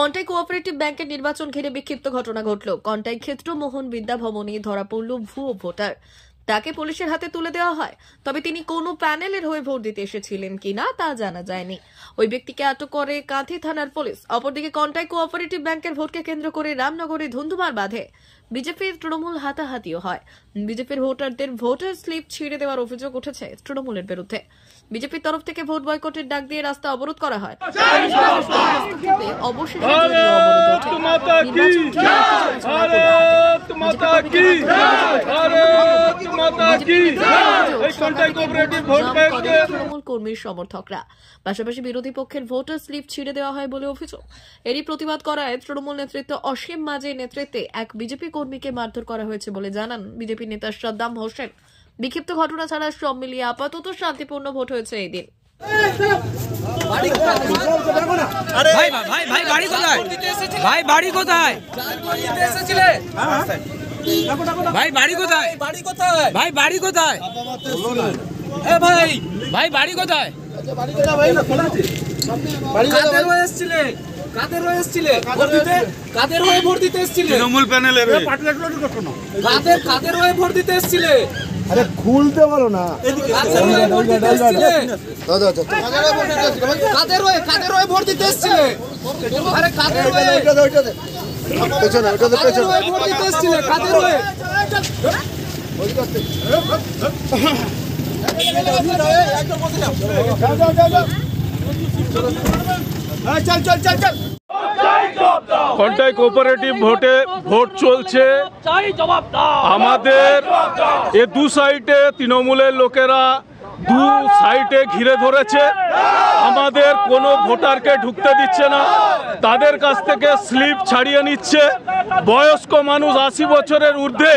Contai cooperative ব্যাংকের নির্বাচন ঘিরে বিক্ষিপ্ত ঘটনা ঘটল। কন্টাই ক্ষেত্র মোহন বিদ্যা ভবনে ধরা পড়ল ভুয়ো ভোটার। তাকে পুলিশের হাতে তুলে দেওয়া হয়, তবে তিনি কোনো প্যানেলের হয়ে ভোট দিতে এসেছিলেন কিনা তা জানা যায়নি। ওই ব্যক্তিকে আটক করে কাঁথি থানার পুলিশ। অপরদিকে কন্টাই কোঅপারেটিভ ব্যাংকের ভোটকে কেন্দ্র করে রামনগরে ধুন্ধুমার বাঁধে। বিজেপির তৃণমূল হাতাহাতিও হয়। বিজেপির ভোটারদের ভোটার স্লিপ ছিঁড়ে দেওয়ার অভিযোগ উঠেছে তৃণমূলের বিরুদ্ধে। বিজেপির তরফ থেকে ভোট বয়কটের ডাক দিয়ে রাস্তা অবরোধ করা হয়। তৃণমূল কর্মীর সমর্থকরা পাশাপাশি বিরোধী পক্ষের ভোটার স্লিপ ছিঁড়ে দেওয়া হয় বলে অভিযোগ। এরই প্রতিবাদ করায় তৃণমূল নেতৃত্ব অসীম মাঝের নেতৃত্বে এক বিজেপি কর্মীকে মারধর করা হয়েছে বলে জানান বিজেপি নেতা সাদ্দাম হোসেন। বিক্ষিপ্ত ঘটনা ছাড়া সব মিলিয়ে আপাতত শান্তিপূর্ণ ভোট হয়েছে এই দিন। কাদের হয়ে ভোট দিতে এসেছিলে? তৃণমূল প্যানেলের কাদের হয়ে ভোট দিতে এসেছিলে? আরে খুলতে বলো না। কাদের হয়ে ভোট দিতে এসেছিলে? কাদের হয়ে ভোট দিতে এসেছিলে? আরে কাদের হয়ে পেছনে ওটাতে পেছনে ভোট দিতে এসেছিলে? কাদের হয়ে? চল চল চল চল। কন্টাই কোঅপারেটিভ ভোটে ভোট চলছে। আমাদের এ দু সাইডে তৃণমূলের লোকেরা দু সাইডে ঘিরে ধরেছে। আমাদের কোনো ভোটারকে ঢুকতে দিচ্ছে না, তাদের কাছ থেকে স্লিপ ছাড়িয়ে নিচ্ছে। বয়স্ক মানুষ 80 বছরের ঊর্ধ্বে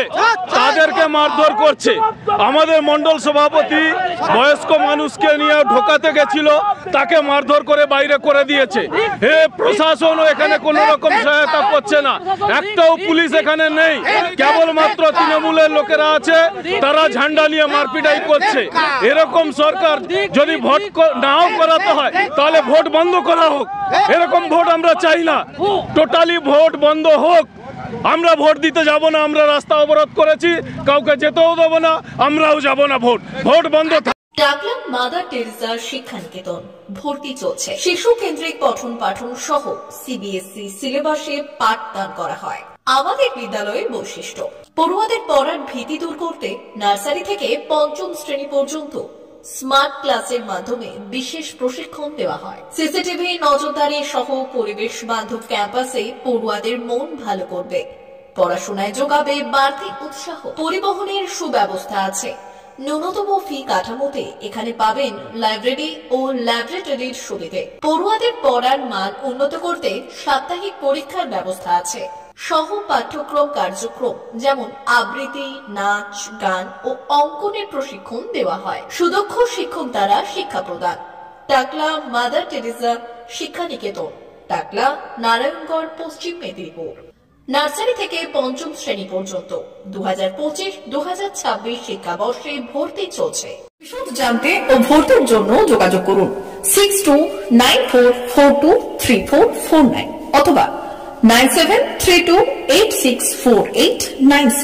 তাদেরকে মারধর করছে। আমাদের মণ্ডল সভাপতি বয়স্ক মানুষকে নিয়ে ঢোকাতে গেছিল, তাকে মারধর করে বাইরে করে দিয়েছে। হে প্রশাসনও এখানে কোনো রকম সহায়তা করছে না। একটাও পুলিশ এখানে নেই, কেবলমাত্র তৃণমূলের লোকেরা আছে, তারা ঝান্ডা নিয়ে মারপিটাই করছে। এরকম সরকার যদি ভোট নাও করাতে হয় তাহলে ভোট বন্ধ করা হোক। এরকম ভোট আমরা চাই না, টোটালি ভোট বন্ধ হোক। আমরা ভোট দিতে যাব না, আমরা রাস্তা অবরোধ করেছি, কাউকে যেতেও দেবো না, আমরাও যাব না। ভোট বন্ধ। টাকলা মাদার টেরেসা শিক্ষানিকেতন ভর্তি চলছে। শিশু কেন্দ্রিক পঠন পাঠন সহ সিবিএসই সিলেবাসে পাঠদান করা হয়। আমাদের বিদ্যালয়ের বৈশিষ্ট্য, পড়ুয়াদের পড়ার ভীতি দূর করতে নার্সারি থেকে পঞ্চম শ্রেণী পর্যন্ত স্মার্ট ক্লাসের মাধ্যমে বিশেষ প্রশিক্ষণ দেওয়া হয়। সিসিটিভি নজরদারি সহ পরিবেশ বান্ধব ক্যাম্পাসে পড়ুয়াদের মন ভালো করবে, পড়াশোনায় যোগাবে বাড়তি উৎসাহ। পরিবহনের সুব্যবস্থা আছে। ন্যূনতম ফি কাঠামোতে এখানে পাবেন লাইব্রেরি ও ল্যাবরেটরির সুবিধে। পড়ুয়াদের পড়ার মান উন্নত করতে সাপ্তাহিক পরীক্ষার ব্যবস্থা আছে। সহ পাঠ্যক্রম কার্যক্রম যেমন আবৃত্তি, নাচ, গান ও অঙ্কনের প্রশিক্ষণ দেওয়া হয়। সুদক্ষ শিক্ষক দ্বারা শিক্ষা প্রদান। টাকলা মাদার টেরেসা শিক্ষানিকেতন, টাকলা, নারায়ণগড়, পশ্চিম মেদিনীপুর। নার্সারি থেকে পঞ্চম শ্রেণী পর্যন্ত 2025-2026 শিক্ষাবর্ষে ভর্তি চলছে। বিশদ জানতে ও ভর্তির জন্য যোগাযোগ করুন 6294423449 অথবা 9732864896।